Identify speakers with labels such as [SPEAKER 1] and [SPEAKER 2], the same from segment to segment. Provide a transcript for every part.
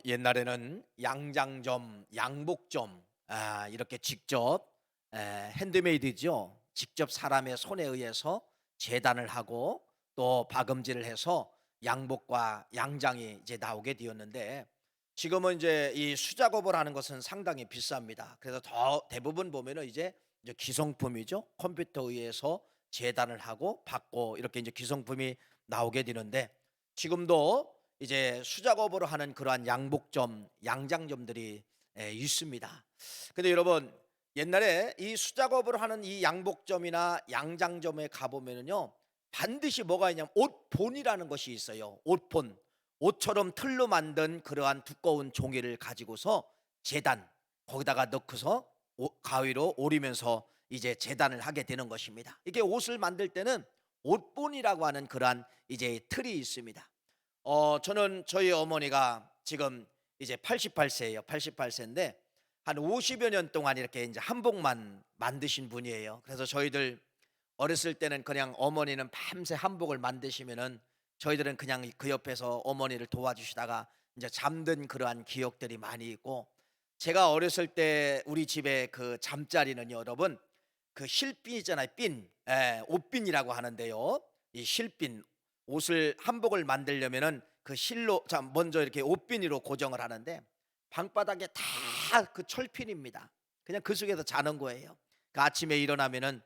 [SPEAKER 1] 옛날에는 양장점, 양복점 이렇게 직접 핸드메이드죠. 직접 사람의 손에 의해서 재단을 하고 또 박음질을 해서 양복과 양장이 이제 나오게 되었는데 지금은 이제 이 수작업을 하는 것은 상당히 비쌉니다. 그래서 더 대부분 보면은 이제 기성품이죠. 컴퓨터에 의해서 재단을 하고 받고 이렇게 이제 기성품이 나오게 되는데 지금도 이제 수작업으로 하는 그러한 양복점, 양장점들이 있습니다. 근데 여러분 옛날에 이 수작업으로 하는 이 양복점이나 양장점에 가보면은요 반드시 뭐가 있냐면 옷본이라는 것이 있어요. 옷본, 옷처럼 틀로 만든 그러한 두꺼운 종이를 가지고서 재단 거기다가 넣고서 가위로 오리면서 이제 재단을 하게 되는 것입니다. 이게 옷을 만들 때는 옷본이라고 하는 그러한 이제 틀이 있습니다. 저는 저희 어머니가 지금 이제 88세예요. 88세인데 한 50여 년 동안 이렇게 이제 한복만 만드신 분이에요. 그래서 저희들 어렸을 때는 그냥 어머니는 밤새 한복을 만드시면은 저희들은 그냥 그 옆에서 어머니를 도와주시다가 이제 잠든 그러한 기억들이 많이 있고, 제가 어렸을 때 우리 집에 그 잠자리는 여러분 그 실핀 있잖아요. 핀. 옷핀이라고 하는데요. 이 실핀, 옷을 한복을 만들려면은 그 실로 자 먼저 이렇게 옷비니로 고정을 하는데 방바닥에 다 그 철핀입니다. 그냥 그 속에서 자는 거예요. 그 아침에 일어나면은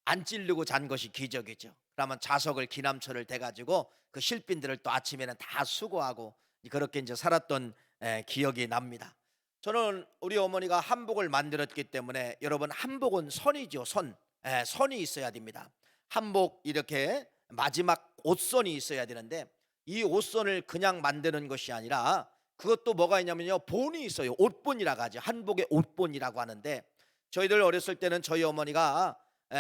[SPEAKER 1] 안 찌르고 잔 것이 기적이죠. 그러면 자석을 기남철을 대 가지고 그 실핀들을 또 아침에는 다 수거하고 그렇게 이제 살았던 기억이 납니다. 저는 우리 어머니가 한복을 만들었기 때문에 여러분 한복은 선이죠. 선. 선이 있어야 됩니다. 한복 이렇게 마지막 옷선이 있어야 되는데 이 옷선을 그냥 만드는 것이 아니라 그것도 뭐가 있냐면요 본이 있어요. 옷본이라고 하죠. 한복의 옷본이라고 하는데 저희들 어렸을 때는 저희 어머니가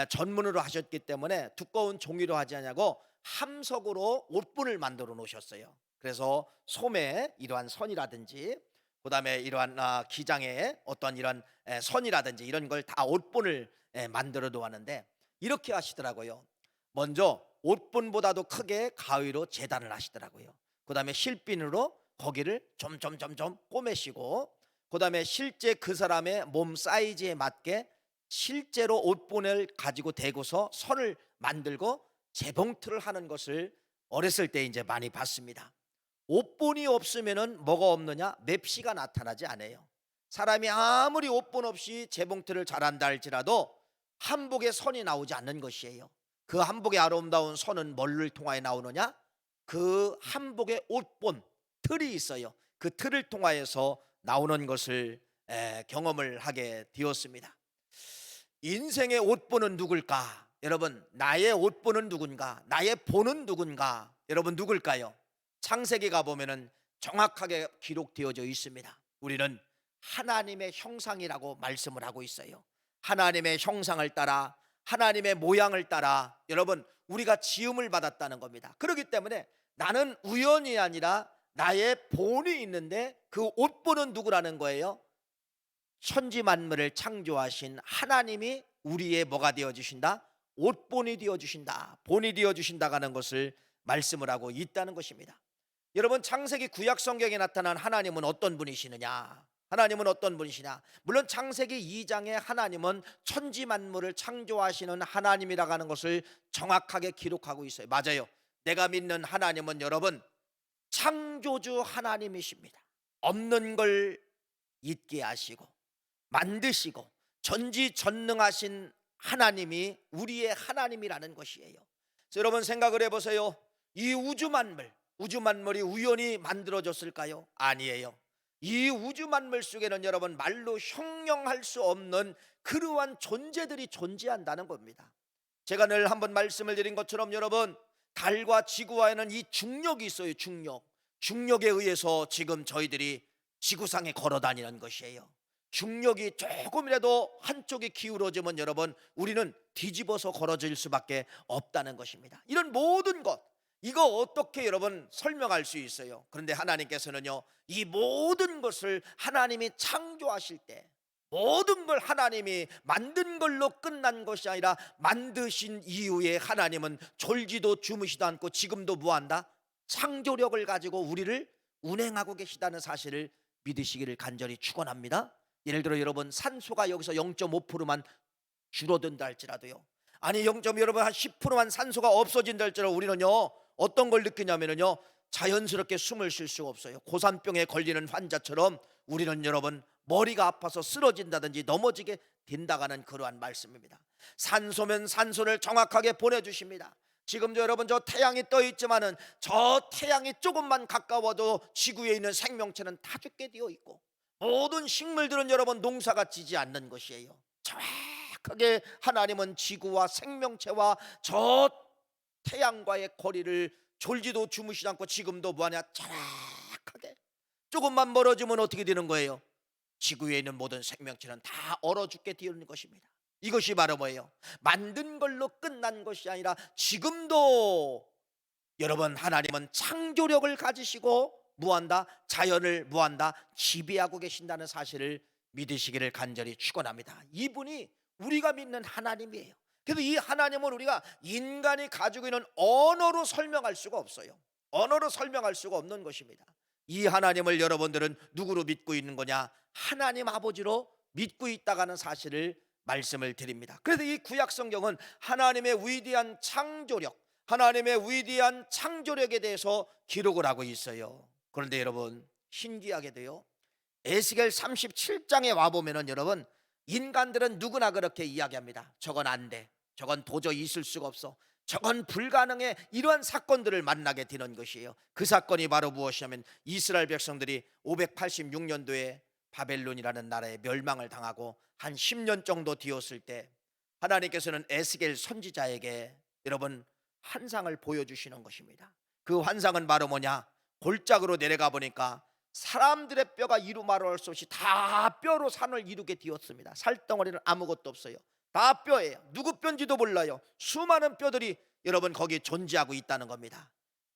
[SPEAKER 1] 전문으로 하셨기 때문에 두꺼운 종이로 하지 않냐고 함석으로 옷본을 만들어 놓으셨어요. 그래서 소매 이러한 선이라든지 그다음에 이러한 기장의 어떤 이런 선이라든지 이런 걸 다 옷본을 만들어 놓았는데 이렇게 하시더라고요. 먼저 옷본보다도 크게 가위로 재단을 하시더라고요. 그다음에 실핀으로 거기를 점점점점 꼬매시고 그다음에 실제 그 사람의 몸 사이즈에 맞게 실제로 옷본을 가지고 대고서 선을 만들고 재봉틀을 하는 것을 어렸을 때 이제 많이 봤습니다. 옷본이 없으면은 뭐가 없느냐? 맵시가 나타나지 않아요. 사람이 아무리 옷본 없이 재봉틀을 잘한다 할지라도 한복에 선이 나오지 않는 것이에요. 그 한복의 아름다운 선은 뭘를 통하여 나오느냐? 그 한복의 옷본 틀이 있어요. 그 틀을 통하여서 나오는 것을 경험을 하게 되었습니다. 인생의 옷본은 누굴까? 여러분, 나의 옷본은 누군가? 나의 본은 누군가? 여러분, 누굴까요? 창세기 가보면은 정확하게 기록되어져 있습니다. 우리는 하나님의 형상이라고 말씀을 하고 있어요. 하나님의 형상을 따라 하나님의 모양을 따라 여러분 우리가 지음을 받았다는 겁니다. 그렇기 때문에 나는 우연이 아니라 나의 본이 있는데 그 옷본은 누구라는 거예요? 천지 만물을 창조하신 하나님이 우리의 뭐가 되어 주신다? 옷본이 되어 주신다. 본이 되어 주신다고 하는 것을 말씀을 하고 있다는 것입니다. 여러분 창세기 구약 성경에 나타난 하나님은 어떤 분이시느냐? 하나님은 어떤 분이시냐? 물론 창세기 2장에 하나님은 천지 만물을 창조하시는 하나님이라고 하는 것을 정확하게 기록하고 있어요. 맞아요. 내가 믿는 하나님은 여러분 창조주 하나님이십니다. 없는 걸 있게 하시고 만드시고 전지전능하신 하나님이 우리의 하나님이라는 것이에요. 그래서 여러분 생각을 해보세요. 이 우주 만물이 우연히 만들어졌을까요? 아니에요. 이 우주 만물 속에는 여러분 말로 형용할 수 없는 그러한 존재들이 존재한다는 겁니다. 제가 늘 한번 말씀을 드린 것처럼 여러분 달과 지구와에는 이 중력이 있어요. 중력에 의해서 지금 저희들이 지구상에 걸어 다니는 것이에요. 중력이 조금이라도 한쪽이 기울어지면 여러분 우리는 뒤집어서 걸어질 수밖에 없다는 것입니다. 이런 모든 것 이거 어떻게 여러분 설명할 수 있어요? 그런데 하나님께서는요 이 모든 것을 하나님이 창조하실 때 모든 걸 하나님이 만든 걸로 끝난 것이 아니라 만드신 이후에 하나님은 졸지도 주무시도 않고 지금도 뭐한다? 창조력을 가지고 우리를 운행하고 계시다는 사실을 믿으시기를 간절히 축원합니다. 예를 들어 여러분, 산소가 여기서 0.5%만 줄어든다 할지라도요, 아니 0. 여러분 한 10%만 산소가 없어진다 할지라도 우리는요 어떤 걸 느끼냐면요, 자연스럽게 숨을 쉴 수가 없어요. 고산병에 걸리는 환자처럼 우리는 여러분 머리가 아파서 쓰러진다든지 넘어지게 된다가는 그러한 말씀입니다. 산소면 산소를 정확하게 보내주십니다. 지금도 여러분 저 태양이 떠 있지만은 저 태양이 조금만 가까워도 지구에 있는 생명체는 다 죽게 되어 있고, 모든 식물들은 여러분 농사가 지지 않는 것이에요. 정확하게 하나님은 지구와 생명체와 저 태양과의 거리를 졸지도 주무시지 않고 지금도 뭐하냐, 정확하게 조금만 멀어지면 어떻게 되는 거예요? 지구에 있는 모든 생명체는 다 얼어 죽게 되는 것입니다. 이것이 바로 뭐예요? 만든 걸로 끝난 것이 아니라 지금도 여러분 하나님은 창조력을 가지시고 무한다, 자연을 무한다 지배하고 계신다는 사실을 믿으시기를 간절히 축원합니다. 이분이 우리가 믿는 하나님이에요. 그래서 이 하나님을 우리가 인간이 가지고 있는 언어로 설명할 수가 없어요. 언어로 설명할 수가 없는 것입니다. 이 하나님을 여러분들은 누구로 믿고 있는 거냐? 하나님 아버지로 믿고 있다가는 사실을 말씀을 드립니다. 그래서 이 구약 성경은 하나님의 위대한 창조력, 하나님의 위대한 창조력에 대해서 기록을 하고 있어요. 그런데 여러분 신기하게도요, 에스겔 37장에 와보면은 여러분 인간들은 누구나 그렇게 이야기합니다. 저건 안 돼, 저건 도저히 있을 수가 없어, 저건 불가능해, 이러한 사건들을 만나게 되는 것이에요. 그 사건이 바로 무엇이냐면 이스라엘 백성들이 586년도에 바벨론이라는 나라에 멸망을 당하고 한 10년 정도 되었을 때 하나님께서는 에스겔 선지자에게 여러분 환상을 보여주시는 것입니다. 그 환상은 바로 뭐냐? 골짜기로 내려가 보니까 사람들의 뼈가 이루 말할 수 없이 다 뼈로 산을 이루게 되었습니다. 살덩어리는 아무것도 없어요. 다 뼈예요. 누구 뼈인지도 몰라요. 수많은 뼈들이 여러분 거기 존재하고 있다는 겁니다.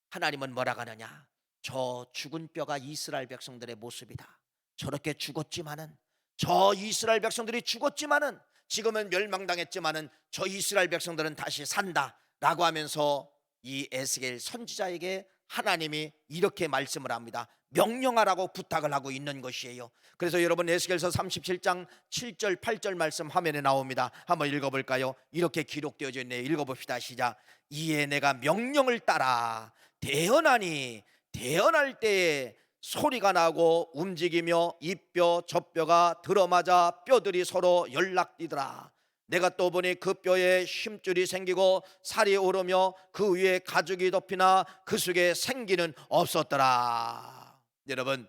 [SPEAKER 1] 하나님은 뭐라고 하느냐? 저 죽은 뼈가 이스라엘 백성들의 모습이다. 저렇게 죽었지만은, 저 이스라엘 백성들이 죽었지만은, 지금은 멸망당했지만은 저 이스라엘 백성들은 다시 산다 라고 하면서 이 에스겔 선지자에게 하나님이 이렇게 말씀을 합니다. 명령하라고 부탁을 하고 있는 것이에요. 그래서 여러분 에스겔서 37장 7절 8절 말씀 화면에 나옵니다. 한번 읽어볼까요? 이렇게 기록되어져 있네요. 읽어봅시다. 시작. 이에 내가 명령을 따라 대언하니 대언할 때에 소리가 나고 움직이며 이 뼈 저 뼈가 들어맞아 뼈들이 서로 연락되더라. 내가 또 보니 그 뼈에 힘줄이 생기고 살이 오르며 그 위에 가죽이 덮이나 그 속에 생기는 없었더라. 여러분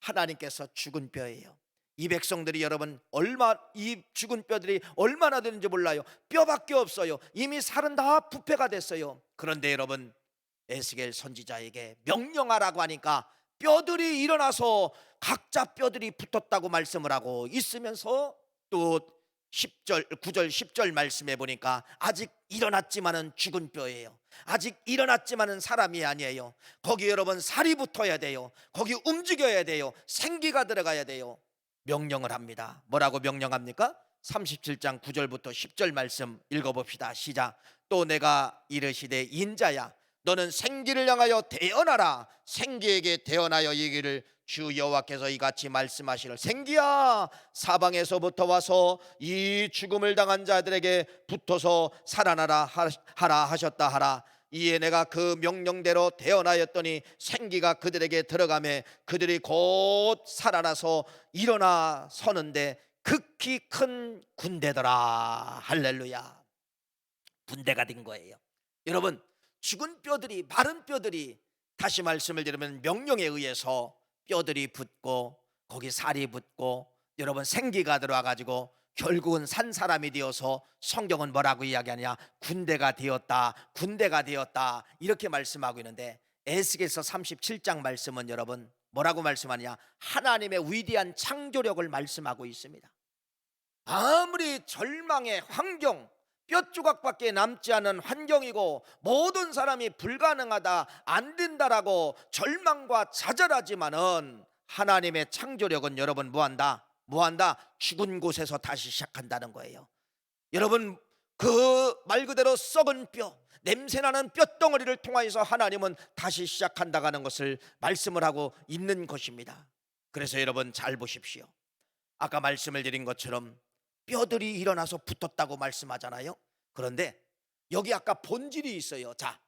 [SPEAKER 1] 하나님께서 죽은 뼈예요. 이 백성들이 여러분 이 죽은 뼈들이 얼마나 되는지 몰라요. 뼈밖에 없어요. 이미 살은 다 부패가 됐어요. 그런데 여러분 에스겔 선지자에게 명령하라고 하니까 뼈들이 일어나서 각자 뼈들이 붙었다고 말씀을 하고 있으면서 또 10절, 9절, 10절 말씀해 보니까 아직 일어났지만은 죽은 뼈예요. 아직 일어났지만은 사람이 아니에요. 거기 여러분 살이 붙어야 돼요. 거기 움직여야 돼요. 생기가 들어가야 돼요. 명령을 합니다. 뭐라고 명령합니까? 37장 9절부터 10절 말씀 읽어봅시다. 시작. 또 내가 이르시되 인자야 너는 생기를 향하여 대언하라. 생기에게 대언하여 이기를 주 여호와께서 이같이 말씀하시를 생기야 사방에서부터 와서 이 죽음을 당한 자들에게 붙어서 살아나라 하라 하셨다 하라. 이에 내가 그 명령대로 대언하였더니 생기가 그들에게 들어가매 그들이 곧 살아나서 일어나 서는데 극히 큰 군대더라. 할렐루야. 군대가 된 거예요. 여러분 죽은 뼈들이, 마른 뼈들이 다시 말씀을 드리면 명령에 의해서 뼈들이 붙고 거기 살이 붙고 여러분 생기가 들어와 가지고 결국은 산 사람이 되어서 성경은 뭐라고 이야기하냐? 군대가 되었다, 군대가 되었다 이렇게 말씀하고 있는데 에스겔서 37장 말씀은 여러분 뭐라고 말씀하냐? 하나님의 위대한 창조력을 말씀하고 있습니다. 아무리 절망의 환경, 뼈 조각밖에 남지 않은 환경이고 모든 사람이 불가능하다, 안 된다라고 절망과 좌절하지만은 하나님의 창조력은 여러분 뭐한다? 죽은 곳에서 다시 시작한다는 거예요. 여러분 그 말 그대로 썩은 뼈, 냄새나는 뼈덩어리를 통하여서 하나님은 다시 시작한다는 것을 말씀을 하고 있는 것입니다. 그래서 여러분 잘 보십시오. 아까 말씀을 드린 것처럼 뼈들이 일어나서 붙었다고 말씀하잖아요. 그런데 여기 아까 본질이 있어요. 자,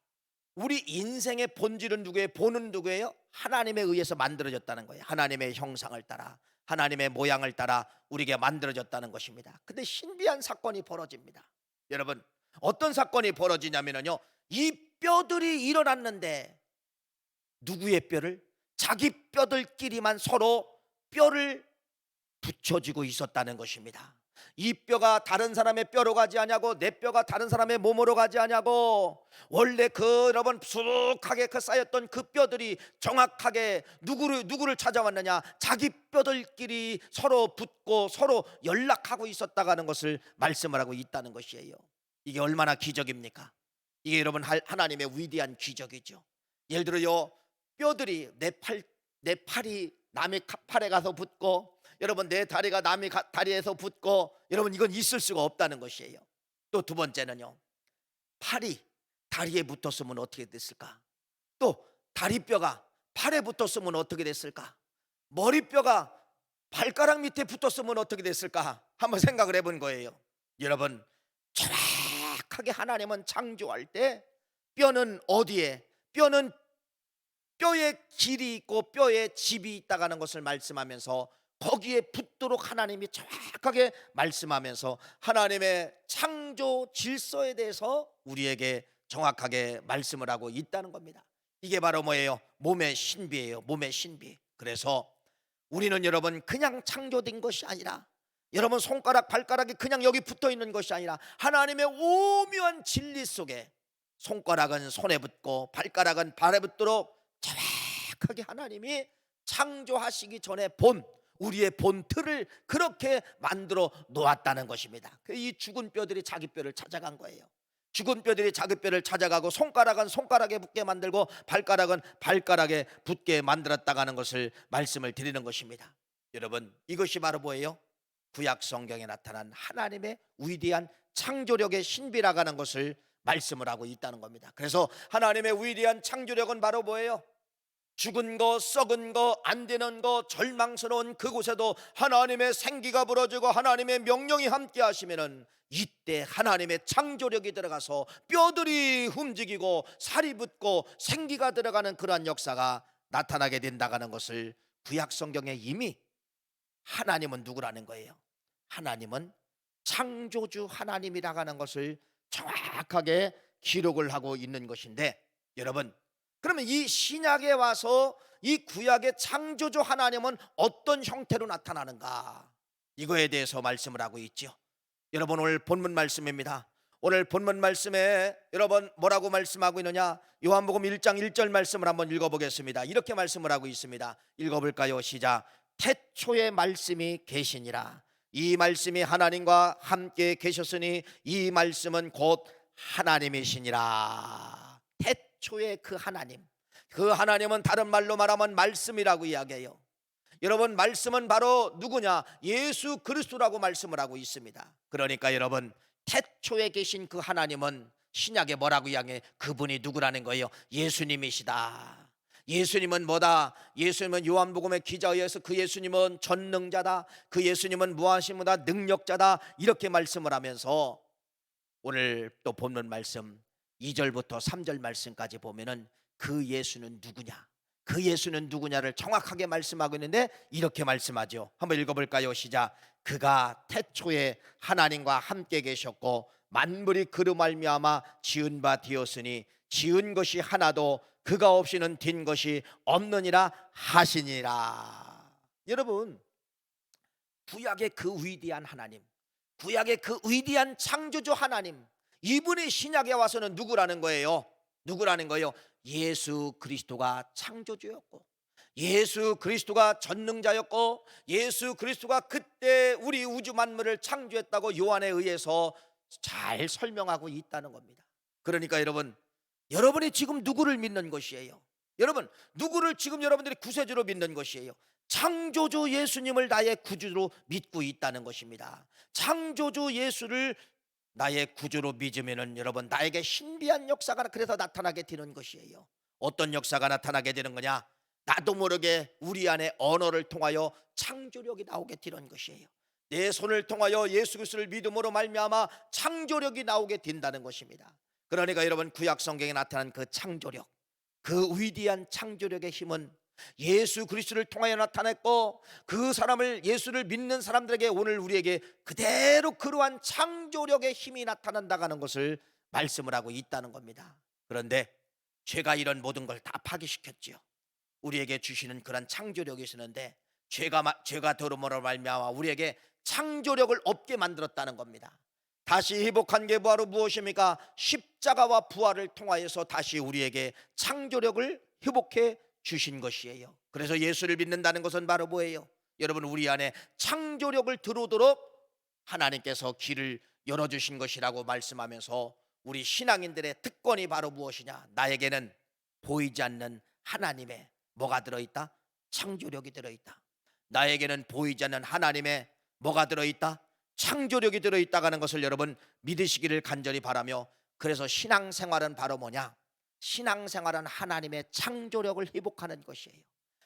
[SPEAKER 1] 우리 인생의 본질은 누구예요? 본은 누구예요? 하나님에 의해서 만들어졌다는 거예요. 하나님의 형상을 따라, 하나님의 모양을 따라 우리에게 만들어졌다는 것입니다. 근데 신비한 사건이 벌어집니다. 여러분, 어떤 사건이 벌어지냐면요, 이 뼈들이 일어났는데 누구의 뼈를? 자기 뼈들끼리만 서로 뼈를 붙여지고 있었다는 것입니다. 이 뼈가 다른 사람의 뼈로 가지 않냐고, 내 뼈가 다른 사람의 몸으로 가지 않냐고. 원래 그 여러분 수북하게 그 쌓였던 그 뼈들이 정확하게 누구를 찾아왔느냐? 자기 뼈들끼리 서로 붙고 서로 연락하고 있었다는 것을 말씀을 하고 있다는 것이에요. 이게 얼마나 기적입니까? 이게 여러분 하나님의 위대한 기적이죠. 예를 들어요, 뼈들이 내 팔이 남의 팔에 가서 붙고, 여러분 내 다리가 남의 다리에서 붙고, 여러분 이건 있을 수가 없다는 것이에요. 또 두 번째는요, 팔이 다리에 붙었으면 어떻게 됐을까? 또 다리뼈가 팔에 붙었으면 어떻게 됐을까? 머리뼈가 발가락 밑에 붙었으면 어떻게 됐을까? 한번 생각을 해본 거예요. 여러분, 정확하게 하나님은 창조할 때 뼈는 어디에? 뼈는 뼈에 길이 있고 뼈에 집이 있다는 것을 말씀하면서 거기에 붙도록 하나님이 정확하게 말씀하면서 하나님의 창조 질서에 대해서 우리에게 정확하게 말씀을 하고 있다는 겁니다. 이게 바로 뭐예요? 몸의 신비예요. 몸의 신비. 그래서 우리는 여러분 그냥 창조된 것이 아니라, 여러분 손가락 발가락이 그냥 여기 붙어 있는 것이 아니라 하나님의 오묘한 진리 속에 손가락은 손에 붙고 발가락은 발에 붙도록 정확하게 하나님이 창조하시기 전에 우리의 본틀을 그렇게 만들어 놓았다는 것입니다. 이 죽은 뼈들이 자기 뼈를 찾아간 거예요. 죽은 뼈들이 자기 뼈를 찾아가고, 손가락은 손가락에 붙게 만들고 발가락은 발가락에 붙게 만들었다는 것을 말씀을 드리는 것입니다. 여러분, 이것이 바로 뭐예요? 구약 성경에 나타난 하나님의 위대한 창조력의 신비라는 것을 말씀을 하고 있다는 겁니다. 그래서 하나님의 위대한 창조력은 바로 뭐예요? 죽은 거, 썩은 거, 안 되는 거, 절망스러운 그곳에도 하나님의 생기가 불어지고 하나님의 명령이 함께 하시면은 이때 하나님의 창조력이 들어가서 뼈들이 움직이고 살이 붙고 생기가 들어가는 그러한 역사가 나타나게 된다는 것을 구약 성경에 이미 하나님은 누구라는 거예요? 하나님은 창조주 하나님이라는 것을 정확하게 기록을 하고 있는 것인데, 여러분, 그러면 이 신약에 와서 이 구약의 창조주 하나님은 어떤 형태로 나타나는가? 이거에 대해서 말씀을 하고 있죠. 여러분, 오늘 본문 말씀입니다. 오늘 본문 말씀에 여러분 뭐라고 말씀하고 있느냐? 요한복음 1장 1절 말씀을 한번 읽어보겠습니다. 이렇게 말씀을 하고 있습니다. 읽어볼까요? 시작. 태초에 말씀이 계시니라. 이 말씀이 하나님과 함께 계셨으니 이 말씀은 곧 하나님이시니라. 태초의 그 하나님, 그 하나님은 다른 말로 말하면 말씀이라고 이야기해요. 여러분, 말씀은 바로 누구냐? 예수 그리스도라고 말씀을 하고 있습니다. 그러니까 여러분, 태초에 계신 그 하나님은 신약에 뭐라고 이야기해? 그분이 누구라는 거예요? 예수님이시다. 예수님은 뭐다? 예수님은 요한복음의 기자에 의해서 그 예수님은 전능자다, 그 예수님은 무하심보다 능력자다, 이렇게 말씀을 하면서 오늘 또 본문 말씀 2절부터 3절 말씀까지 보면은 그 예수는 누구냐, 그 예수는 누구냐를 정확하게 말씀하고 있는데 이렇게 말씀하죠. 한번 읽어볼까요? 시작. 그가 태초에 하나님과 함께 계셨고 만물이 그로 말미암아 지은 바 되었으니 지은 것이 하나도 그가 없이는 된 것이 없느니라 하시니라. 여러분, 구약의 그 위대한 하나님, 구약의 그 위대한 창조주 하나님, 이분이 신약에 와서는 누구라는 거예요? 누구라는 거예요? 예수 그리스도가 창조주였고, 예수 그리스도가 전능자였고, 예수 그리스도가 그때 우리 우주 만물을 창조했다고 요한에 의해서 잘 설명하고 있다는 겁니다. 그러니까 여러분이 지금 누구를 믿는 것이에요? 여러분, 누구를 지금 여러분들이 구세주로 믿는 것이에요? 창조주 예수님을 나의 구주로 믿고 있다는 것입니다. 창조주 예수를 나의 구주로 믿으면은 여러분 나에게 신비한 역사가 그래서 나타나게 되는 것이에요. 어떤 역사가 나타나게 되는 거냐? 나도 모르게 우리 안에 언어를 통하여 창조력이 나오게 되는 것이에요. 내 손을 통하여 예수 그리스도를 믿음으로 말미암아 창조력이 나오게 된다는 것입니다. 그러니까 여러분 구약 성경에 나타난 그 창조력, 그 위대한 창조력의 힘은 예수 그리스도를 통하여 나타냈고, 그 사람을 예수를 믿는 사람들에게 오늘 우리에게 그대로 그러한 창조력의 힘이 나타난다는 것을 말씀을 하고 있다는 겁니다. 그런데 죄가 이런 모든 걸 다 파괴시켰지요. 우리에게 주시는 그런 창조력이 있었는데 죄가 들어옴으로 말미암아 우리에게 창조력을 없게 만들었다는 겁니다. 다시 회복한 게 바로 무엇입니까? 십자가와 부활을 통하여서 다시 우리에게 창조력을 회복해 주신 것이에요. 그래서 예수를 믿는다는 것은 바로 뭐예요? 여러분 우리 안에 창조력을 들어오도록 하나님께서 길을 열어주신 것이라고 말씀하면서 우리 신앙인들의 특권이 바로 무엇이냐? 나에게는 보이지 않는 하나님의 뭐가 들어있다? 창조력이 들어있다. 나에게는 보이지 않는 하나님의 뭐가 들어있다? 창조력이 들어있다는 것을 여러분 믿으시기를 간절히 바라며, 그래서 신앙생활은 바로 뭐냐? 신앙생활은 하나님의 창조력을 회복하는 것이에요.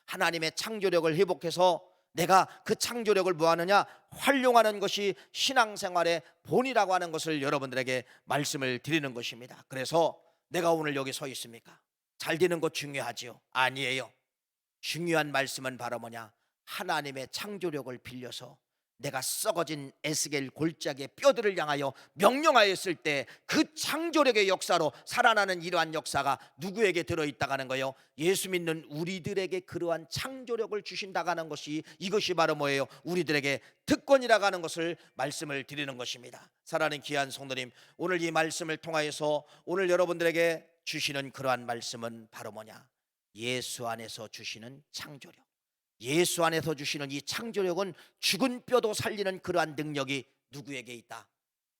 [SPEAKER 1] 하나님의 창조력을 회복해서 내가 그 창조력을 뭐하느냐? 활용하는 것이 신앙생활의 본이라고 하는 것을 여러분들에게 말씀을 드리는 것입니다. 그래서 내가 오늘 여기 서 있습니까? 잘 되는 것 중요하지요? 아니에요. 중요한 말씀은 바로 뭐냐? 하나님의 창조력을 빌려서 내가 썩어진 에스겔 골짜기의 뼈들을 향하여 명령하였을 때 그 창조력의 역사로 살아나는 이러한 역사가 누구에게 들어있다가는 거예요? 예수 믿는 우리들에게 그러한 창조력을 주신다가는 것이, 이것이 바로 뭐예요? 우리들에게 특권이라고 하는 것을 말씀을 드리는 것입니다. 사랑하는 귀한 성도님, 오늘 이 말씀을 통하여서 오늘 여러분들에게 주시는 그러한 말씀은 바로 뭐냐? 예수 안에서 주시는 창조력, 예수 안에서 주시는 이 창조력은 죽은 뼈도 살리는 그러한 능력이 누구에게 있다?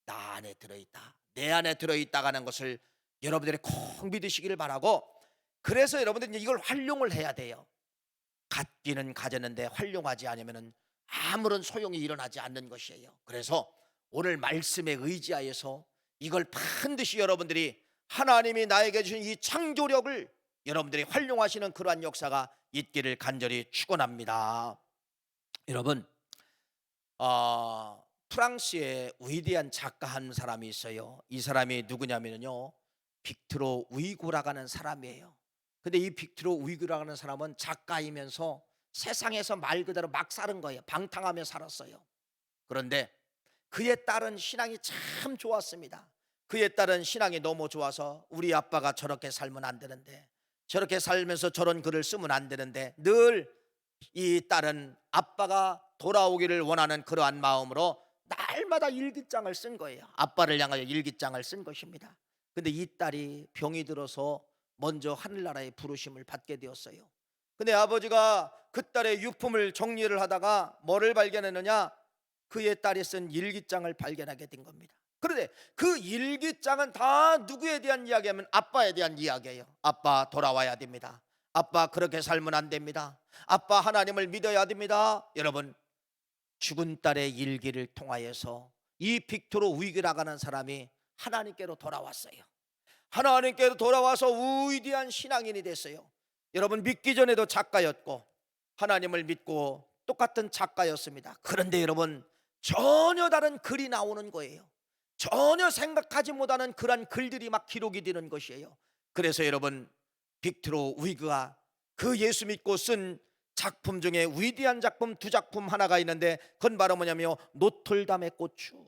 [SPEAKER 1] 나 안에 들어있다, 내 안에 들어있다고 하는 것을 여러분들이 꼭 믿으시기를 바라고, 그래서 여러분들이 이걸 활용을 해야 돼요. 갖기는 가졌는데 활용하지 않으면 아무런 소용이 일어나지 않는 것이에요. 그래서 오늘 말씀에 의지하여서 이걸 반드시 여러분들이 하나님이 나에게 주신 이 창조력을 여러분들이 활용하시는 그러한 역사가 있기를 간절히 축원합니다. 여러분, 프랑스의 위대한 작가 한 사람이 있어요. 이 사람이 누구냐면요, 빅트로 위고라고 하는 사람이에요. 근데 이 빅트로 위고라고 하는 사람은 작가이면서 세상에서 말 그대로 막 사는 거예요. 방탕하며 살았어요. 그런데 그의 딸은 신앙이 참 좋았습니다. 그의 딸은 신앙이 너무 좋아서 우리 아빠가 저렇게 살면 안 되는데, 저렇게 살면서 저런 글을 쓰면 안 되는데, 늘 이 딸은 아빠가 돌아오기를 원하는 그러한 마음으로 날마다 일기장을 쓴 거예요. 아빠를 향하여 일기장을 쓴 것입니다. 근데 이 딸이 병이 들어서 먼저 하늘나라의 부르심을 받게 되었어요. 근데 아버지가 그 딸의 유품을 정리를 하다가 뭐를 발견했느냐? 그의 딸이 쓴 일기장을 발견하게 된 겁니다. 그런데 그 일기장은 다 누구에 대한 이야기하면 아빠에 대한 이야기예요. 아빠 돌아와야 됩니다. 아빠 그렇게 살면 안 됩니다. 아빠 하나님을 믿어야 됩니다. 여러분, 죽은 딸의 일기를 통하여서 이 빅토르 위기라고 하는 사람이 하나님께로 돌아왔어요. 하나님께로 돌아와서 위대한 신앙인이 됐어요. 여러분, 믿기 전에도 작가였고 하나님을 믿고 똑같은 작가였습니다. 그런데 여러분, 전혀 다른 글이 나오는 거예요. 전혀 생각하지 못하는 그런 글들이 막 기록이 되는 것이에요. 그래서 여러분, 빅토르 위그가 그 예수 믿고 쓴 작품 중에 위대한 작품 두 작품 하나가 있는데, 그건 바로 뭐냐면 노틀담의 고추,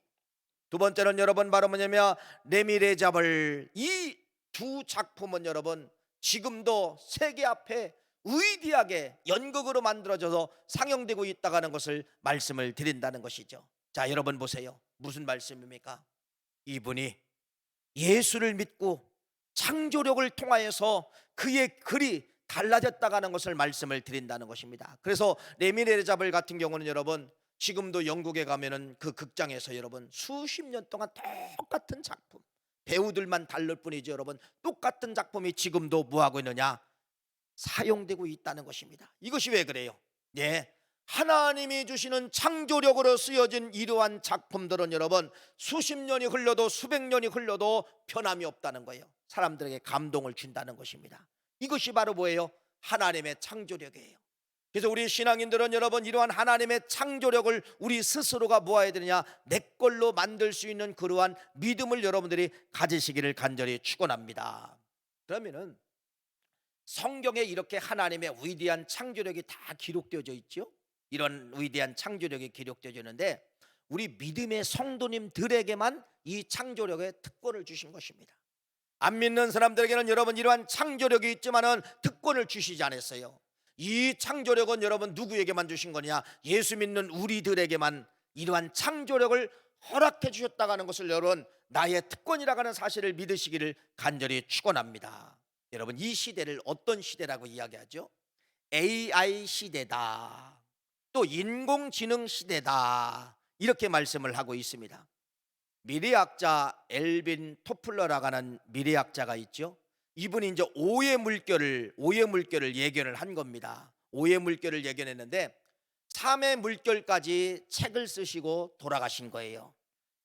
[SPEAKER 1] 두 번째는 여러분 바로 뭐냐면 레미레자벌. 이 두 작품은 여러분 지금도 세계 앞에 위대하게 연극으로 만들어져서 상영되고 있다는 것을 말씀을 드린다는 것이죠. 자, 여러분 보세요. 무슨 말씀입니까? 이분이 예수를 믿고 창조력을 통하여서 그의 글이 달라졌다는 것을 말씀을 드린다는 것입니다. 그래서 레미레자벌 같은 경우는 여러분 지금도 영국에 가면은 그 극장에서 여러분 수십 년 동안 똑같은 작품, 배우들만 다를 뿐이죠. 여러분, 똑같은 작품이 지금도 뭐하고 있느냐? 사용되고 있다는 것입니다. 이것이 왜 그래요? 예, 하나님이 주시는 창조력으로 쓰여진 이러한 작품들은 여러분 수십 년이 흘러도 수백 년이 흘러도 변함이 없다는 거예요. 사람들에게 감동을 준다는 것입니다. 이것이 바로 뭐예요? 하나님의 창조력이에요. 그래서 우리 신앙인들은 여러분 이러한 하나님의 창조력을 우리 스스로가 모아야 되느냐, 내 걸로 만들 수 있는 그러한 믿음을 여러분들이 가지시기를 간절히 축원합니다. 그러면은 성경에 이렇게 하나님의 위대한 창조력이 다 기록되어져 있죠. 이런 위대한 창조력이 기록되어져 있는데 우리 믿음의 성도님들에게만 이 창조력의 특권을 주신 것입니다. 안 믿는 사람들에게는 여러분 이러한 창조력이 있지만은 특권을 주시지 않았어요. 이 창조력은 여러분 누구에게만 주신 거냐? 예수 믿는 우리들에게만 이러한 창조력을 허락해 주셨다고 하는 것을 여러분 나의 특권이라고 하는 사실을 믿으시기를 간절히 축원합니다. 여러분 이 시대를 어떤 시대라고 이야기하죠? AI 시대다, 또 인공지능 시대다, 이렇게 말씀을 하고 있습니다. 미래학자 엘빈 토플러라고 하는 미래학자가 있죠. 이분이 이제 오해 물결을 예견을 한 겁니다. 오해 물결을 예견했는데 3의 물결까지 책을 쓰시고 돌아가신 거예요.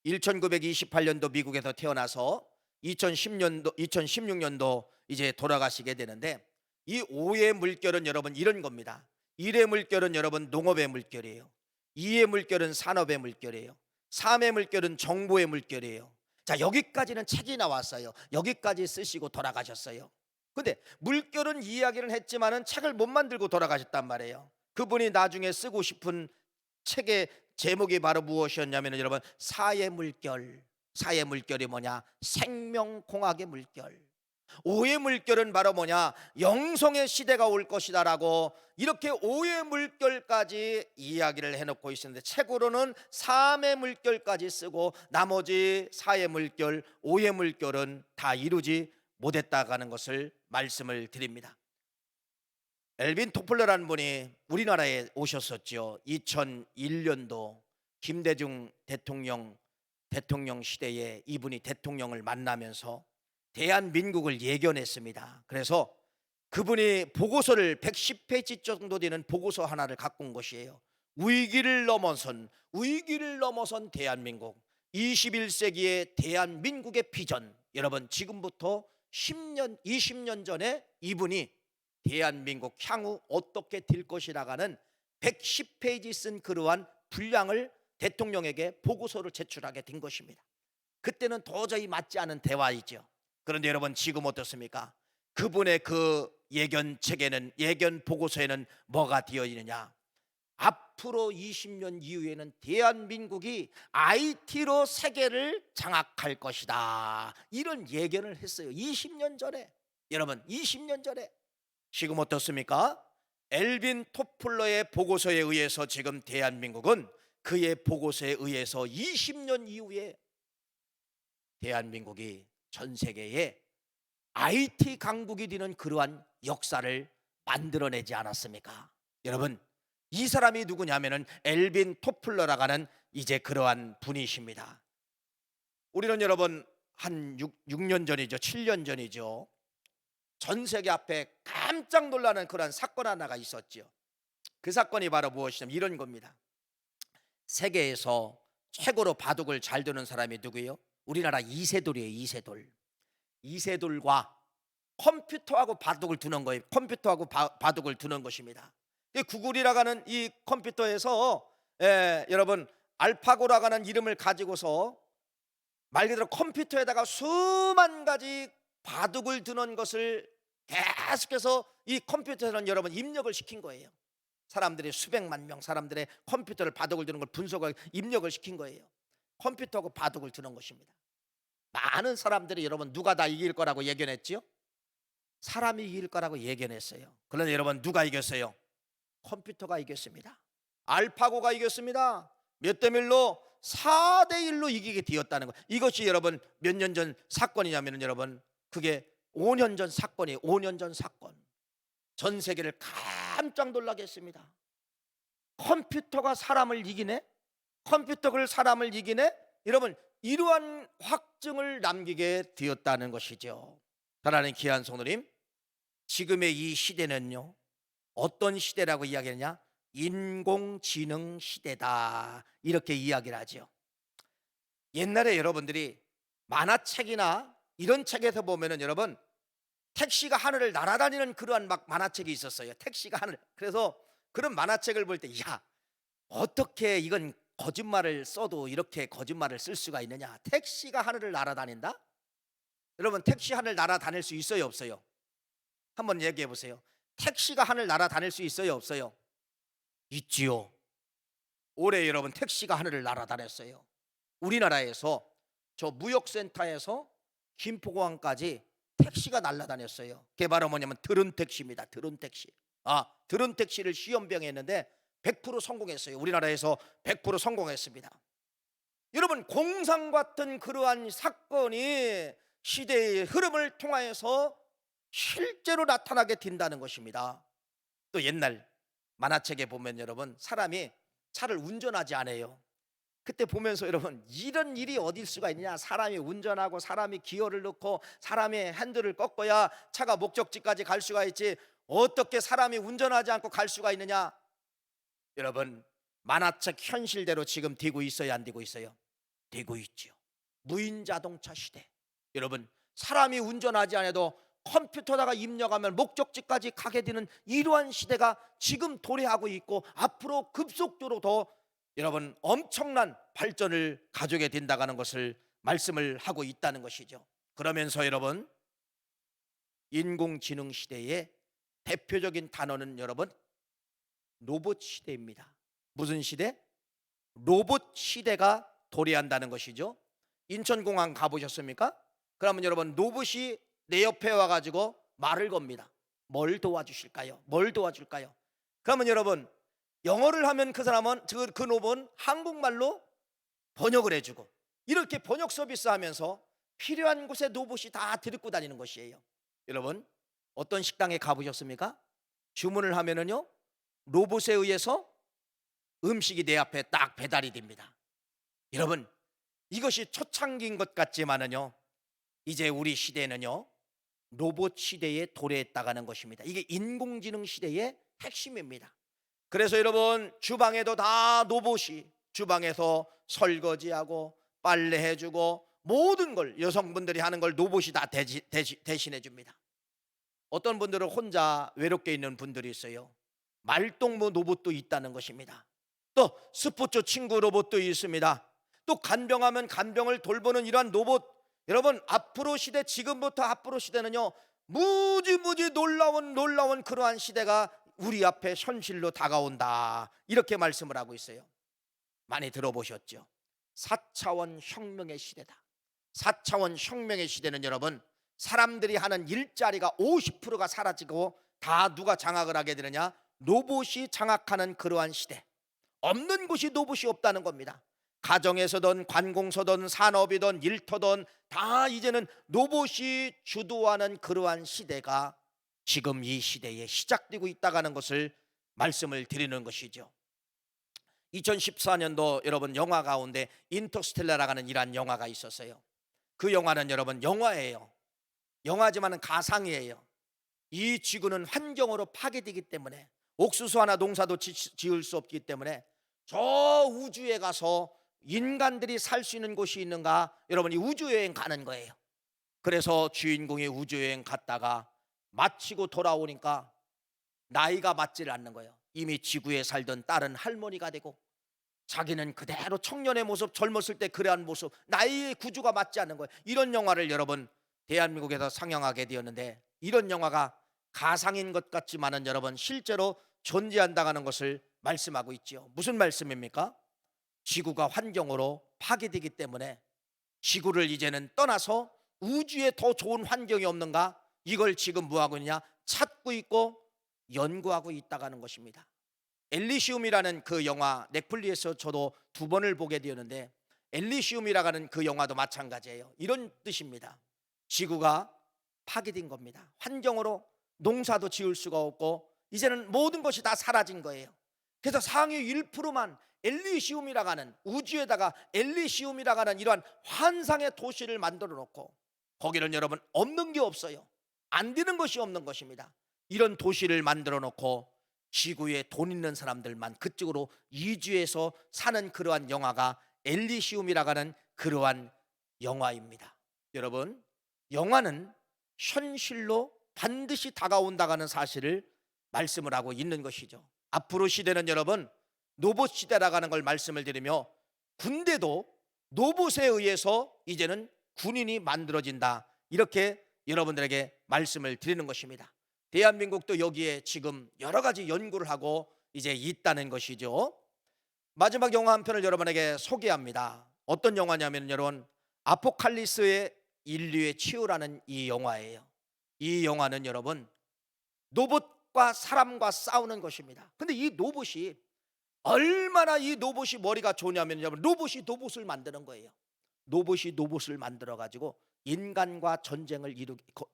[SPEAKER 1] 1928년도 미국에서 태어나서 2016년도 이제 돌아가시게 되는데, 이 5의 물결은 여러분 이런 겁니다. 1의 물결은 여러분 농업의 물결이에요. 2의 물결은 산업의 물결이에요. 3의 물결은 정보의 물결이에요. 자, 여기까지는 책이 나왔어요. 여기까지 쓰시고 돌아가셨어요. 근데 물결은 이야기를 했지만은 책을 못 만들고 돌아가셨단 말이에요. 그분이 나중에 쓰고 싶은 책의 제목이 바로 무엇이었냐면 여러분 4의 물결. 4의 물결이 뭐냐? 생명공학의 물결. 5의 물결은 바로 뭐냐? 영성의 시대가 올 것이다라고 이렇게 5의 물결까지 이야기를 해놓고 있었는데, 책으로는 3의 물결까지 쓰고 나머지 4의 물결, 5의 물결은 다 이루지 못했다고 하는 것을 말씀을 드립니다. 엘빈 토플러라는 분이 우리나라에 오셨었죠. 2001년도 김대중 대통령 시대에 이분이 대통령을 만나면서 대한민국을 예견했습니다. 그래서 그분이 보고서를 110페이지 정도 되는 보고서 하나를 갖고 온 것이에요. 위기를 넘어선 대한민국, 21세기의 대한민국의 비전. 여러분 지금부터 10년, 20년 전에 이분이 대한민국 향후 어떻게 될 것이라고 하는 110페이지 쓴 그러한 분량을 대통령에게 보고서를 제출하게 된 것입니다. 그때는 도저히 맞지 않은 대화이죠. 그런데 여러분 지금 어떻습니까? 그분의 그 예견책에는, 예견 보고서에는 뭐가 되어 있느냐? 앞으로 20년 이후에는 대한민국이 IT로 세계를 장악할 것이다, 이런 예견을 했어요. 20년 전에. 여러분 20년 전에. 지금 어떻습니까? 엘빈 토플러의 보고서에 의해서 지금 대한민국은 그의 보고서에 의해서 20년 이후에 대한민국이 전 세계에 IT 강국이 되는 그러한 역사를 만들어내지 않았습니까? 여러분 이 사람이 누구냐면은 엘빈 토플러라고 하는 이제 그러한 분이십니다. 우리는 여러분 한 6년 전이죠. 7년 전이죠. 전 세계 앞에 깜짝 놀라는 그런 사건 하나가 있었죠. 그 사건이 바로 무엇이냐면 이런 겁니다. 세계에서 최고로 바둑을 잘 두는 사람이 누구예요? 우리나라 이세돌이에요. 이세돌과 컴퓨터하고 바둑을 두는 거예요. 컴퓨터하고 바둑을 두는 것입니다. 구글이라고 하는 이 컴퓨터에서 여러분 알파고라고 하는 이름을 가지고서 말 그대로 컴퓨터에다가 수만 가지 바둑을 두는 것을 계속해서 이 컴퓨터에는 여러분 입력을 시킨 거예요. 사람들이 수백만 명 사람들의 컴퓨터를 바둑을 두는 걸 분석하고 입력을 시킨 거예요. 컴퓨터하고 바둑을 두는 것입니다. 많은 사람들이 여러분 누가 다 이길 거라고 예견했지요? 사람이 이길 거라고 예견했어요. 그런데 여러분 누가 이겼어요? 컴퓨터가 이겼습니다. 알파고가 이겼습니다. 몇 대 1로 4대 1로 이기게 되었다는 거. 이것이 여러분 몇 년 전 사건이냐면 여러분 그게 5년 전 사건이에요. 5년 전 사건. 전 세계를 깜짝 놀라게 했습니다. 컴퓨터가 사람을 이기네? 컴퓨터가 사람을 이기네? 여러분 이러한 확증을 남기게 되었다는 것이죠. 사랑하는 귀한 성도님, 지금의 이 시대는요 어떤 시대라고 이야기하느냐? 인공지능 시대다 이렇게 이야기를 하죠. 옛날에 여러분들이 만화책이나 이런 책에서 보면은 여러분 택시가 하늘을 날아다니는 그러한 막 만화책이 있었어요. 택시가 하늘. 그래서 그런 만화책을 볼 때 야, 어떻게 이건 거짓말을 써도 이렇게 거짓말을 쓸 수가 있느냐? 택시가 하늘을 날아다닌다? 여러분 택시 하늘 날아다닐 수 있어요, 없어요? 한번 얘기해 보세요. 택시가 하늘 날아다닐 수 있어요, 없어요? 있지요. 올해 여러분 택시가 하늘을 날아다녔어요. 우리나라에서 저 무역센터에서 김포공항까지 택시가 날아다녔어요. 그게 바로 뭐냐면 드론 택시입니다. 드론 택시. 드론 택시를 시험병 했는데 100% 성공했어요. 우리나라에서 100% 성공했습니다. 여러분 공상 같은 그러한 사건이 시대의 흐름을 통하여서 실제로 나타나게 된다는 것입니다. 또 옛날 만화책에 보면 여러분 사람이 차를 운전하지 않아요. 그때 보면서 여러분 이런 일이 어딜 수가 있느냐, 사람이 운전하고 사람이 기어를 넣고 사람이 핸들을 꺾어야 차가 목적지까지 갈 수가 있지 어떻게 사람이 운전하지 않고 갈 수가 있느냐. 여러분 만화책 현실대로 지금 되고 있어요, 안 되고 있어요? 되고 있죠. 무인 자동차 시대. 여러분 사람이 운전하지 않아도 컴퓨터다가 입력하면 목적지까지 가게 되는 이러한 시대가 지금 도래하고 있고 앞으로 급속도로 더 여러분 엄청난 발전을 가져게 된다는 것을 말씀을 하고 있다는 것이죠. 그러면서 여러분 인공지능 시대의 대표적인 단어는 여러분 로봇 시대입니다. 무슨 시대? 로봇 시대가 도래한다는 것이죠. 인천공항 가보셨습니까? 그러면 여러분 로봇이 내 옆에 와가지고 말을 겁니다. 뭘 도와주실까요? 뭘 도와줄까요? 그러면 여러분 영어를 하면 그 사람은 그 로봇은 한국말로 번역을 해주고 이렇게 번역 서비스 하면서 필요한 곳에 로봇이 다 데리고 다니는 것이에요. 여러분 어떤 식당에 가보셨습니까? 주문을 하면은요 로봇에 의해서 음식이 내 앞에 딱 배달이 됩니다. 여러분 이것이 초창기인 것 같지만은요 이제 우리 시대는요 로봇 시대에 도래했다가는 것입니다. 이게 인공지능 시대의 핵심입니다. 그래서 여러분 주방에도 다 로봇이 주방에서 설거지하고 빨래해주고 모든 걸 여성분들이 하는 걸 로봇이 다 대신해 줍니다. 어떤 분들은 혼자 외롭게 있는 분들이 있어요. 말동무 로봇도 있다는 것입니다. 또 스포츠 친구 로봇도 있습니다. 또 간병하면 간병을 돌보는 이러한 로봇. 여러분 앞으로 시대, 지금부터 앞으로 시대는요 무지무지 놀라운 그러한 시대가 우리 앞에 현실로 다가온다 이렇게 말씀을 하고 있어요. 많이 들어보셨죠? 4차원 혁명의 시대다. 4차원 혁명의 시대는 여러분 사람들이 하는 일자리가 50%가 사라지고 다 누가 장악을 하게 되느냐? 로봇이 장악하는 그러한 시대. 없는 곳이 로봇이 없다는 겁니다. 가정에서든 관공서든 산업이든 일터든 다 이제는 로봇이 주도하는 그러한 시대가 지금 이 시대에 시작되고 있다는 것을 말씀을 드리는 것이죠. 2014년도 여러분 영화 가운데 인터스텔라라는 이란 영화가 있었어요. 그 영화는 여러분 영화예요. 영화지만 가상이에요. 이 지구는 환경으로 파괴되기 때문에 옥수수 하나 농사도 지을 수 없기 때문에 저 우주에 가서 인간들이 살 수 있는 곳이 있는가? 여러분이 우주여행 가는 거예요. 그래서 주인공이 우주여행 갔다가 마치고 돌아오니까 나이가 맞질 않는 거예요. 이미 지구에 살던 딸은 할머니가 되고 자기는 그대로 청년의 모습, 젊었을 때 그러한 모습, 나이의 구주가 맞지 않는 거예요. 이런 영화를 여러분 대한민국에서 상영하게 되었는데 이런 영화가 가상인 것 같지만은 여러분 실제로 존재한다는 것을 말씀하고 있지요. 무슨 말씀입니까? 지구가 환경으로 파괴되기 때문에 지구를 이제는 떠나서 우주에 더 좋은 환경이 없는가? 이걸 지금 뭐하고 있냐? 찾고 있고 연구하고 있다는 것입니다. 엘리시움이라는 그 영화 넷플릭스에서 저도 2번을 보게 되었는데 엘리시움이라는 그 영화도 마찬가지예요. 이런 뜻입니다. 지구가 파괴된 겁니다. 환경으로 농사도 지을 수가 없고 이제는 모든 것이 다 사라진 거예요. 그래서 상위 1%만 엘리시움이라고 하는 우주에다가 엘리시움이라고 하는 이러한 환상의 도시를 만들어 놓고 거기는 여러분 없는 게 없어요. 안 되는 것이 없는 것입니다. 이런 도시를 만들어 놓고 지구에 돈 있는 사람들만 그쪽으로 이주해서 사는 그러한 영화가 엘리시움이라고 하는 그러한 영화입니다. 여러분, 영화는 현실로 반드시 다가온다는 사실을 말씀을 하고 있는 것이죠. 앞으로 시대는 여러분 로봇 시대라고 하는 걸 말씀을 드리며, 군대도 로봇에 의해서 이제는 군인이 만들어진다, 이렇게 여러분들에게 말씀을 드리는 것입니다. 대한민국도 여기에 지금 여러 가지 연구를 하고 이제 있다는 것이죠. 마지막 영화 한 편을 여러분에게 소개합니다. 어떤 영화냐면 여러분, 아포칼리스의 인류의 치유라는 이 영화예요. 이 영화는 여러분 로봇과 사람과 싸우는 것입니다. 근데 이 로봇이 얼마나 이 로봇이 머리가 좋냐면 여러분, 로봇이 로봇을 만드는 거예요. 로봇이 로봇을 만들어 가지고 인간과 전쟁을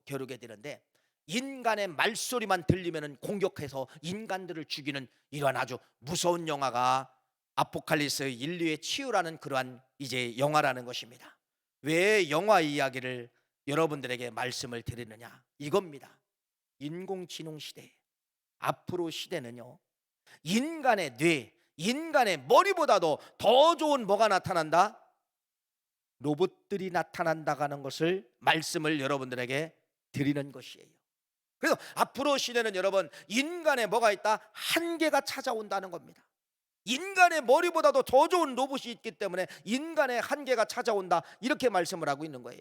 [SPEAKER 1] 겨루게 되는데, 인간의 말소리만 들리면 공격해서 인간들을 죽이는 이러한 아주 무서운 영화가 아포칼리스 인류의 치유라는 그러한 이제 영화라는 것입니다. 왜 영화 이야기를 여러분들에게 말씀을 드리느냐, 이겁니다. 인공지능 시대, 앞으로 시대는요, 인간의 뇌, 인간의 머리보다도 더 좋은 뭐가 나타난다? 로봇들이 나타난다는 것을 말씀을 여러분들에게 드리는 것이에요. 그래서 앞으로 시대는 여러분, 인간의 뭐가 있다? 한계가 찾아온다는 겁니다. 인간의 머리보다도 더 좋은 로봇이 있기 때문에 인간의 한계가 찾아온다, 이렇게 말씀을 하고 있는 거예요.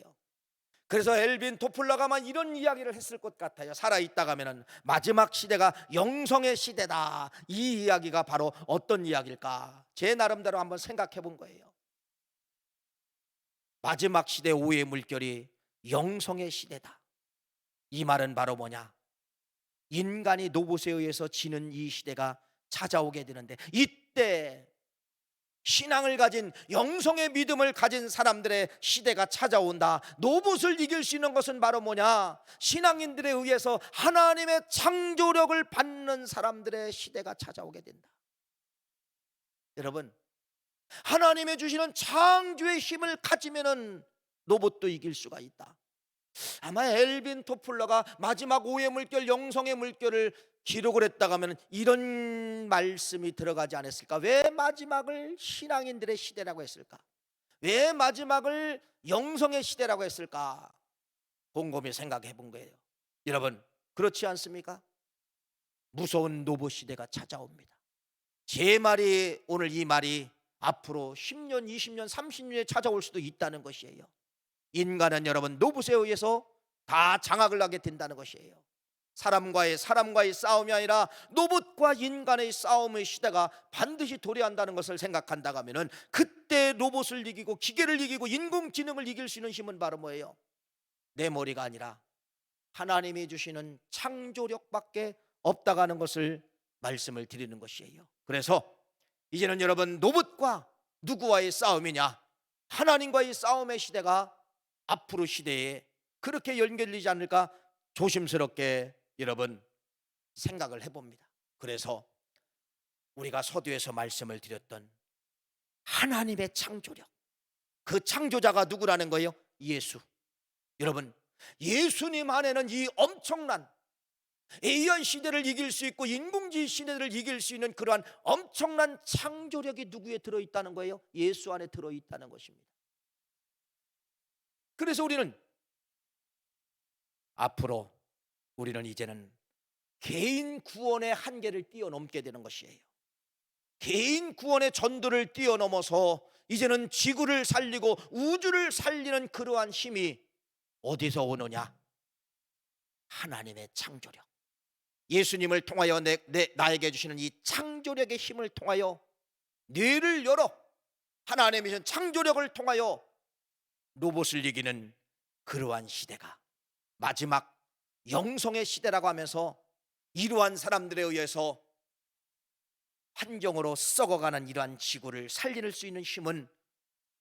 [SPEAKER 1] 그래서 엘빈 토플러가만 이런 이야기를 했을 것 같아요. 살아있다가 하면은 마지막 시대가 영성의 시대다. 이 이야기가 바로 어떤 이야기일까? 제 나름대로 한번 생각해 본 거예요. 마지막 시대 오후의 물결이 영성의 시대다. 이 말은 바로 뭐냐? 인간이 로봇에 의해서 지는 이 시대가 찾아오게 되는데, 이때 신앙을 가진, 영성의 믿음을 가진 사람들의 시대가 찾아온다. 로봇을 이길 수 있는 것은 바로 뭐냐? 신앙인들에 의해서 하나님의 창조력을 받는 사람들의 시대가 찾아오게 된다. 여러분, 하나님의 주시는 창조의 힘을 가지면은 로봇도 이길 수가 있다. 아마 엘빈 토플러가 마지막 오후의 물결, 영성의 물결을 기록을 했다가 하면 이런 말씀이 들어가지 않았을까? 왜 마지막을 신앙인들의 시대라고 했을까? 왜 마지막을 영성의 시대라고 했을까? 곰곰이 생각해 본 거예요. 여러분, 그렇지 않습니까? 무서운 로봇 시대가 찾아옵니다. 제 말이, 오늘 이 말이 앞으로 10년, 20년, 30년에 찾아올 수도 있다는 것이에요. 인간은 여러분 로봇에 의해서 다 장악을 하게 된다는 것이에요. 사람과의 싸움이 아니라 로봇과 인간의 싸움의 시대가 반드시 도래한다는 것을 생각한다고 하면은, 그때 로봇을 이기고 기계를 이기고 인공지능을 이길 수 있는 힘은 바로 뭐예요? 내 머리가 아니라 하나님이 주시는 창조력밖에 없다고 하는 것을 말씀을 드리는 것이에요. 그래서 이제는 여러분, 로봇과 누구와의 싸움이냐? 하나님과의 싸움의 시대가 앞으로 시대에 그렇게 연결되지 않을까 조심스럽게 여러분 생각을 해봅니다. 그래서 우리가 서두에서 말씀을 드렸던 하나님의 창조력, 그 창조자가 누구라는 거예요? 예수. 여러분, 예수님 안에는 이 엄청난 AI 시대를 이길 수 있고 인공지능 시대를 이길 수 있는 그러한 엄청난 창조력이 누구에 들어있다는 거예요? 예수 안에 들어있다는 것입니다. 그래서 우리는 이제는 개인 구원의 한계를 뛰어넘게 되는 것이에요. 개인 구원의 전도를 뛰어넘어서 이제는 지구를 살리고 우주를 살리는 그러한 힘이 어디서 오느냐? 하나님의 창조력, 예수님을 통하여 나에게 주시는 이 창조력의 힘을 통하여 뇌를 열어 하나님의 주신 창조력을 통하여 로봇을 이기는 그러한 시대가 마지막 영성의 시대라고 하면서, 이러한 사람들에 의해서 환경으로 썩어가는 이러한 지구를 살릴 수 있는 힘은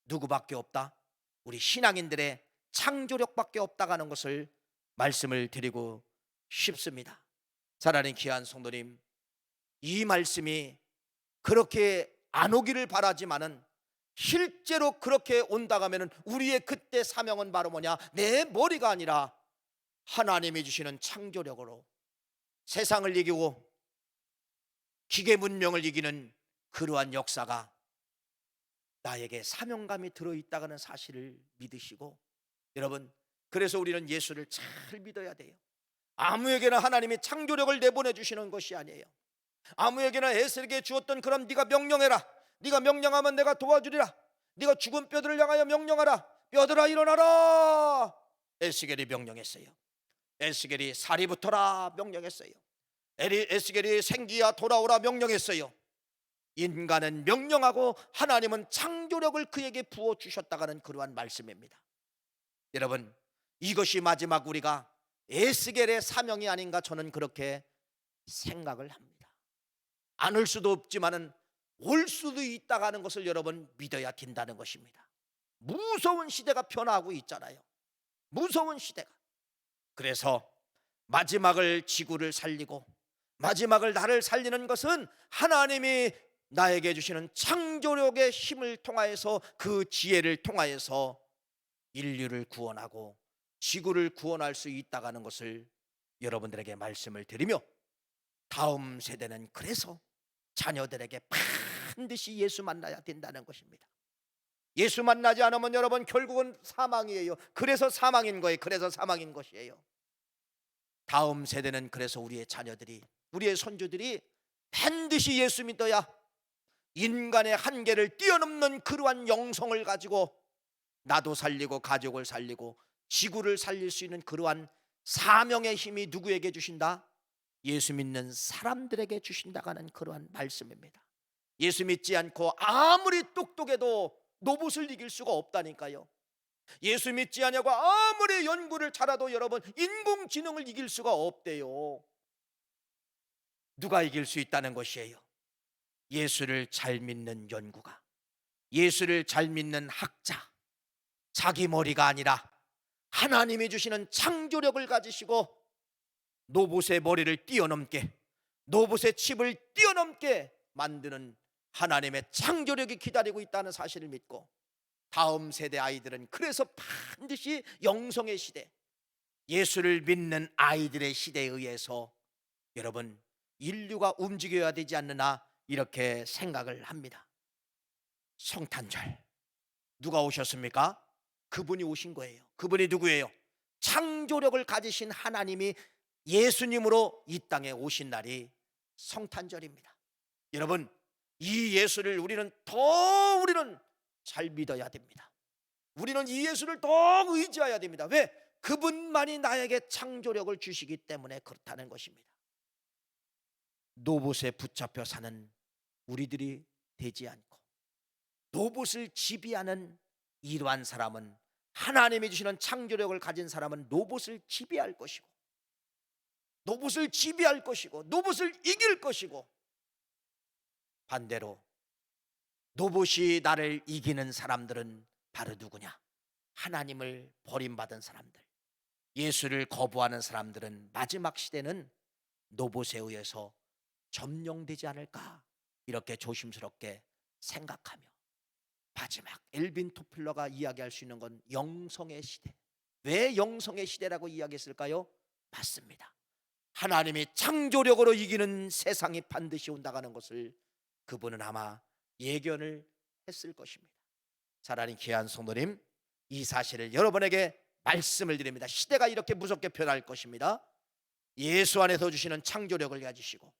[SPEAKER 1] 누구밖에 없다? 우리 신앙인들의 창조력밖에 없다고 하는 것을 말씀을 드리고 싶습니다. 사랑하는 귀한 성도님, 이 말씀이 그렇게 안 오기를 바라지만은 실제로 그렇게 온다고 하면 우리의 그때 사명은 바로 뭐냐? 내 머리가 아니라 하나님이 주시는 창조력으로 세상을 이기고 기계 문명을 이기는 그러한 역사가 나에게 사명감이 들어있다는 사실을 믿으시고, 여러분, 그래서 우리는 예수를 잘 믿어야 돼요. 아무에게나 하나님이 창조력을 내보내 주시는 것이 아니에요. 아무에게나 에스겔에게 주었던 그런 네가 명령해라, 네가 명령하면 내가 도와주리라, 네가 죽은 뼈들을 향하여 명령하라, 뼈들아 일어나라, 에스겔이 명령했어요. 에스겔이 살이 붙어라 명령했어요. 에스겔이 생기야 돌아오라 명령했어요. 인간은 명령하고 하나님은 창조력을 그에게 부어주셨다가는 그러한 말씀입니다. 여러분, 이것이 마지막 우리가 에스겔의 사명이 아닌가 저는 그렇게 생각을 합니다. 안 올 수도 없지만은 올 수도 있다가 하는 것을 여러분 믿어야 된다는 것입니다. 무서운 시대가 변화하고 있잖아요. 무서운 시대가. 그래서 마지막을 지구를 살리고 마지막을 나를 살리는 것은 하나님이 나에게 주시는 창조력의 힘을 통하여서, 그 지혜를 통하여서 인류를 구원하고 지구를 구원할 수 있다고 하는 것을 여러분들에게 말씀을 드리며, 다음 세대는 그래서 자녀들에게 반드시 예수 만나야 된다는 것입니다. 예수 만나지 않으면 여러분 결국은 사망이에요. 그래서 사망인 거예요. 그래서 사망인 것이에요. 다음 세대는 그래서 우리의 자녀들이, 우리의 손주들이 반드시 예수 믿어야 인간의 한계를 뛰어넘는 그러한 영성을 가지고 나도 살리고 가족을 살리고 지구를 살릴 수 있는 그러한 사명의 힘이 누구에게 주신다? 예수 믿는 사람들에게 주신다고 하는 그러한 말씀입니다. 예수 믿지 않고 아무리 똑똑해도 로봇을 이길 수가 없다니까요. 예수 믿지 않냐고 아무리 연구를 잘해도 여러분 인공지능을 이길 수가 없대요. 누가 이길 수 있다는 것이에요? 예수를 잘 믿는 연구가, 예수를 잘 믿는 학자, 자기 머리가 아니라 하나님이 주시는 창조력을 가지시고 로봇의 머리를 뛰어넘게, 로봇의 칩을 뛰어넘게 만드는 하나님의 창조력이 기다리고 있다는 사실을 믿고, 다음 세대 아이들은 그래서 반드시 영성의 시대, 예수를 믿는 아이들의 시대에 의해서 여러분 인류가 움직여야 되지 않느냐 이렇게 생각을 합니다. 성탄절 누가 오셨습니까? 그분이 오신 거예요. 그분이 누구예요? 창조력을 가지신 하나님이 예수님으로 이 땅에 오신 날이 성탄절입니다. 여러분, 이 예수를 우리는 잘 믿어야 됩니다. 우리는 이 예수를 더 의지해야 됩니다. 왜? 그분만이 나에게 창조력을 주시기 때문에 그렇다는 것입니다. 로봇에 붙잡혀 사는 우리들이 되지 않고 로봇을 지배하는 이러한 사람은, 하나님이 주시는 창조력을 가진 사람은 로봇을 지배할 것이고 로봇을 지배할 것이고 로봇을 이길 것이고, 반대로 로봇이 나를 이기는 사람들은 바로 누구냐? 하나님을 버림받은 사람들, 예수를 거부하는 사람들은 마지막 시대는 로봇에 의해서 점령되지 않을까 이렇게 조심스럽게 생각하며, 마지막 엘빈 토플러가 이야기할 수 있는 건 영성의 시대. 왜 영성의 시대라고 이야기했을까요? 맞습니다. 하나님이 창조력으로 이기는 세상이 반드시 온다는 것을 그분은 아마 예견을 했을 것입니다. 사랑하는 귀한 성도님, 이 사실을 여러분에게 말씀을 드립니다. 시대가 이렇게 무섭게 변할 것입니다. 예수 안에서 주시는 창조력을 가지시고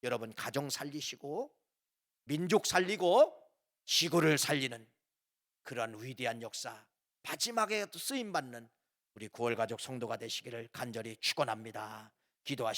[SPEAKER 1] 여러분 가정 살리시고 민족 살리고 지구를 살리는 그러한 위대한 역사, 마지막에 쓰임받는 우리 구월가족 성도가 되시기를 간절히 축원합니다. 기도하시겠습니다.